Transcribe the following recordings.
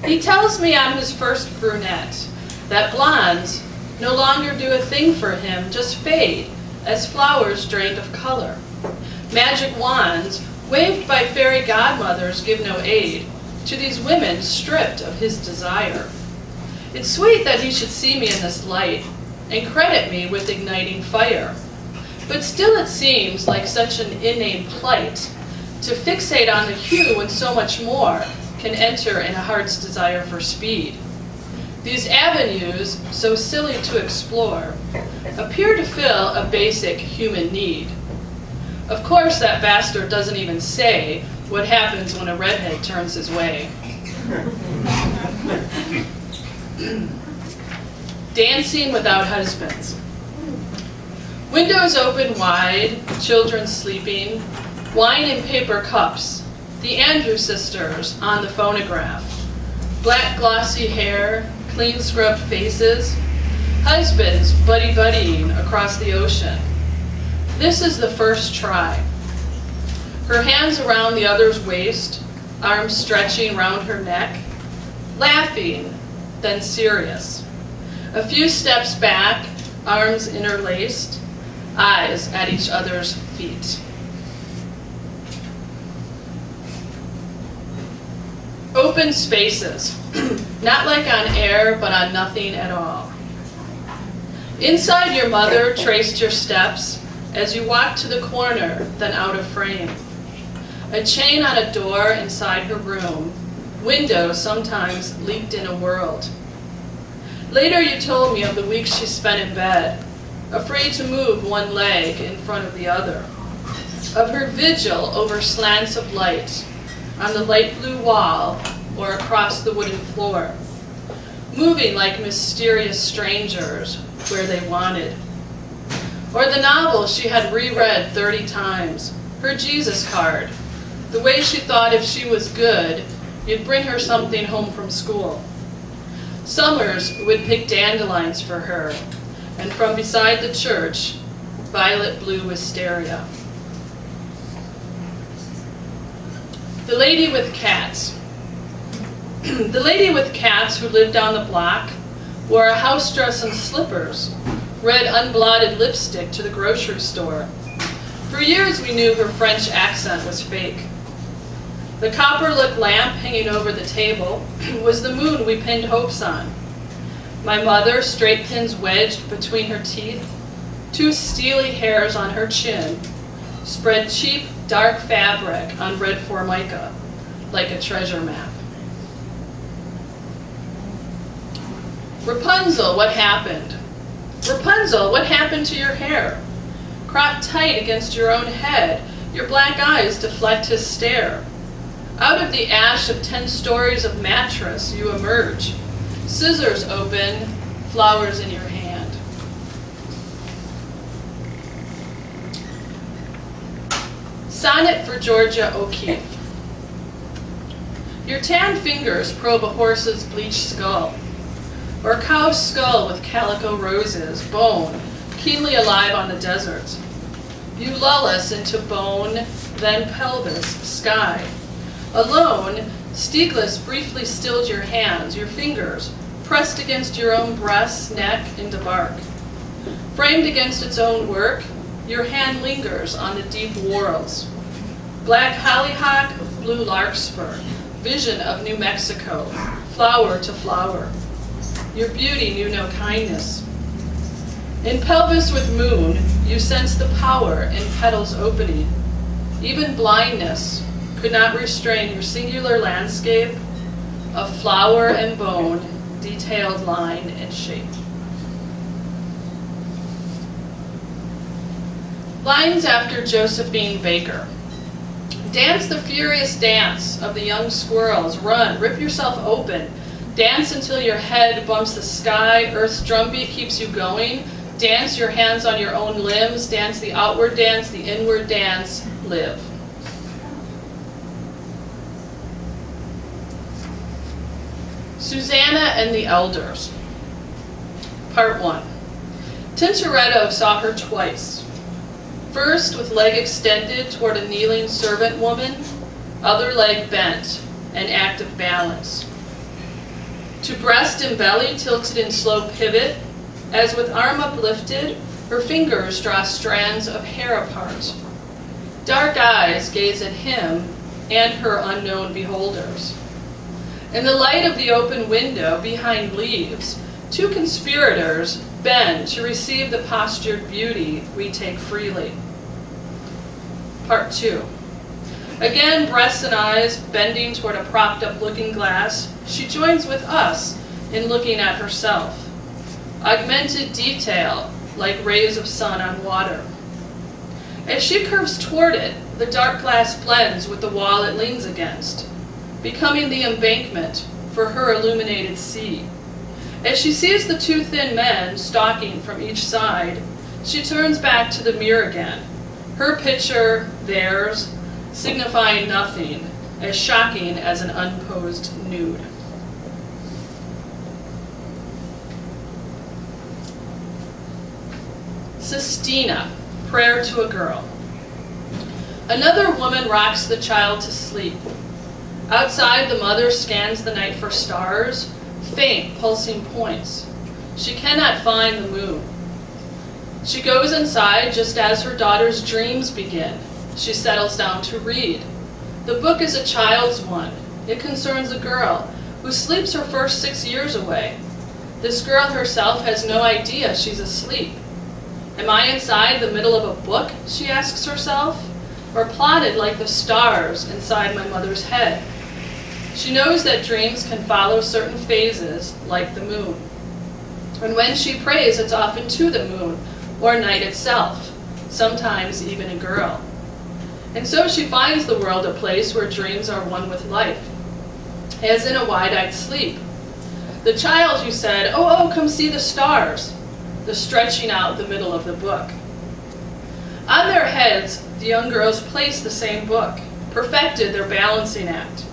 He tells me I'm his first brunette, that blondes no longer do a thing for him, just fade as flowers drained of color. Magic wands, waved by fairy godmothers, give no aid to these women stripped of his desire. It's sweet that he should see me in this light and credit me with igniting fire. But still it seems like such an inane plight to fixate on the hue when so much more can enter in a heart's desire for speed. These avenues, so silly to explore, appear to fill a basic human need. Of course, that bastard doesn't even say what happens when a redhead turns his way. Dancing without husbands. Windows open wide, children sleeping, wine in paper cups, the Andrews sisters on the phonograph, black glossy hair, clean scrubbed faces, husbands buddy-buddying across the ocean. This is the first try. Her hands around the other's waist, arms stretching round her neck, laughing, then serious. A few steps back, arms interlaced, eyes at each other's feet. Open spaces, not like on air, but on nothing at all. Inside your mother traced your steps as you walked to the corner, then out of frame. A chain on a door inside her room, window sometimes leaked in a world. Later you told me of the weeks she spent in bed, afraid to move one leg in front of the other, of her vigil over slants of light, on the light blue wall or across the wooden floor, moving like mysterious strangers where they wanted. Or the novel she had reread 30 times, her Jesus card, the way she thought if she was good, you'd bring her something home from school. Summers would pick dandelions for her, and from beside the church, violet blue wisteria. The lady with cats. The lady with cats who lived down the block wore a house dress and slippers, read unblotted lipstick to the grocery store. For years we knew her French accent was fake. The copper-lit lamp hanging over the table was the moon we pinned hopes on. My mother, straight pins wedged between her teeth, two steely hairs on her chin, spread cheap, dark fabric on red formica, like a treasure map. Rapunzel, what happened? Rapunzel, what happened to your hair? Cropped tight against your own head, your black eyes deflect his stare. Out of the ash of 10 stories of mattress you emerge, scissors open, flowers in your hand. Sonnet for Georgia O'Keeffe. Your tan fingers probe a horse's bleached skull, or a cow's skull with calico roses, bone, keenly alive on the desert. You lull us into bone, then pelvis, sky. Alone, Stieglitz briefly stilled your hands, your fingers, pressed against your own breast, neck, into bark. Framed against its own work, your hand lingers on the deep whorls. Black hollyhock, blue larkspur, vision of New Mexico, flower to flower. Your beauty knew no kindness. In pelvis with moon, you sense the power in petals opening. Even blindness could not restrain your singular landscape of flower and bone, detailed line and shape. Lines after Josephine Baker. Dance the furious dance of the young squirrels. Run, rip yourself open. Dance until your head bumps the sky. Earth's drumbeat keeps you going. Dance your hands on your own limbs. Dance the outward dance, the inward dance. Live. Susanna and the Elders. Part 1. Tintoretto saw her twice. First with leg extended toward a kneeling servant woman, other leg bent, an act of balance. to breast and belly tilted in slow pivot, as with arm uplifted, her fingers draw strands of hair apart. Dark eyes gaze at him and her unknown beholders. In the light of the open window behind leaves, two conspirators bend to receive the postured beauty we take freely. Part 2. Again, breasts and eyes bending toward a propped-up looking glass, she joins with us in looking at herself. Augmented detail, like rays of sun on water. As she curves toward it, the dark glass blends with the wall it leans against, becoming the embankment for her illuminated sea. As she sees the two thin men stalking from each side, she turns back to the mirror again, her picture, theirs, signifying nothing, as shocking as an unposed nude. Sistina, Prayer to a Girl. Another woman rocks the child to sleep. Outside, the mother scans the night for stars, faint, pulsing points. She cannot find the moon. She goes inside just as her daughter's dreams begin. She settles down to read. The book is a child's one. It concerns a girl who sleeps her first 6 years away. This girl herself has no idea she's asleep. Am I inside the middle of a book, she asks herself, or plotted like the stars inside my mother's head? She knows that dreams can follow certain phases, like the moon. And when she prays, it's often to the moon, or night itself, sometimes even a girl. And so she finds the world a place where dreams are one with life, as in a wide-eyed sleep. The child who said, "Oh, come see the stars," the stretching out the middle of the book. On their heads, the young girls placed the same book, perfected their balancing act.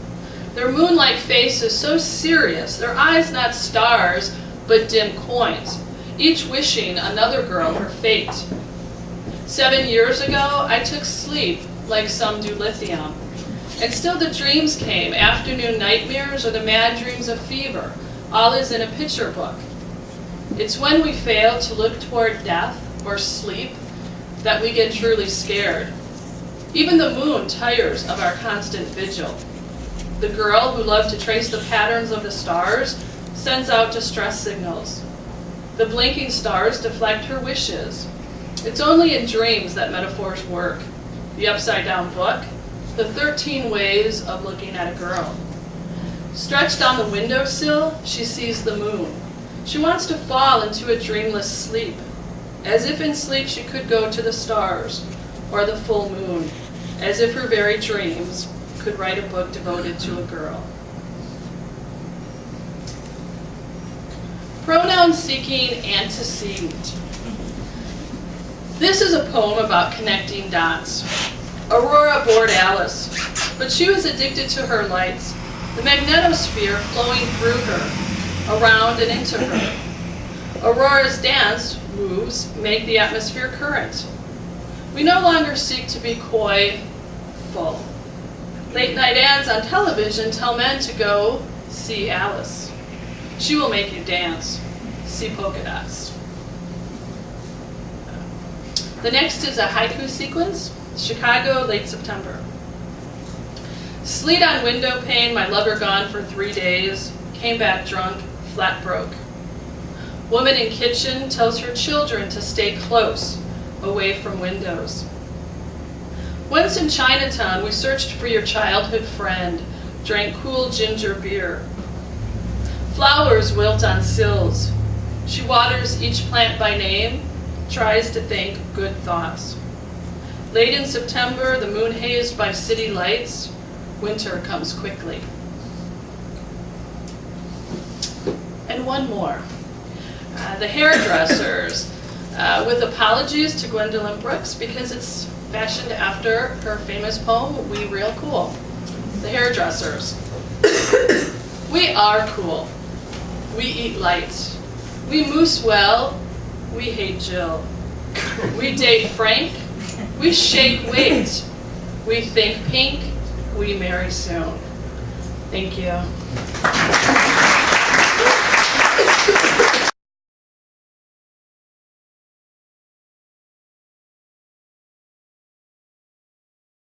Their moon-like faces so serious, their eyes not stars, but dim coins, each wishing another girl her fate. 7 years ago, I took sleep like some do lithium, and still the dreams came, afternoon nightmares or the mad dreams of fever, all is in a picture book. It's when we fail to look toward death or sleep that we get truly scared. Even the moon tires of our constant vigil. The girl who loved to trace the patterns of the stars sends out distress signals. The blinking stars deflect her wishes. It's only in dreams that metaphors work. The upside-down book, the 13 ways of looking at a girl. Stretched on the windowsill, she sees the moon. She wants to fall into a dreamless sleep, as if in sleep she could go to the stars, or the full moon, as if her very dreams could write a book devoted to a girl. Pronoun-seeking antecedent. This is a poem about connecting dots. Aurora bored Alice, but she was addicted to her lights, the magnetosphere flowing through her, around and into her. Aurora's dance moves make the atmosphere current. We no longer seek to be coy, full. Late night ads on television tell men to go see Alice. She will make you dance. See polka dots. The next is a haiku sequence. Chicago, late September. Sleet on window pane, my lover gone for 3 days, came back drunk, flat broke. Woman in kitchen tells her children to stay close, away from windows. Once in Chinatown, we searched for your childhood friend, drank cool ginger beer. Flowers wilt on sills. She waters each plant by name, tries to think good thoughts. Late in September, the moon hazed by city lights, winter comes quickly. And one more. The hairdressers, with apologies to Gwendolyn Brooks because it's fashioned after her famous poem, We Real Cool. The hairdressers. We are cool. We eat light. We moose well. We hate Jill. We date Frank. We shake weight. We think pink. We marry soon. Thank you.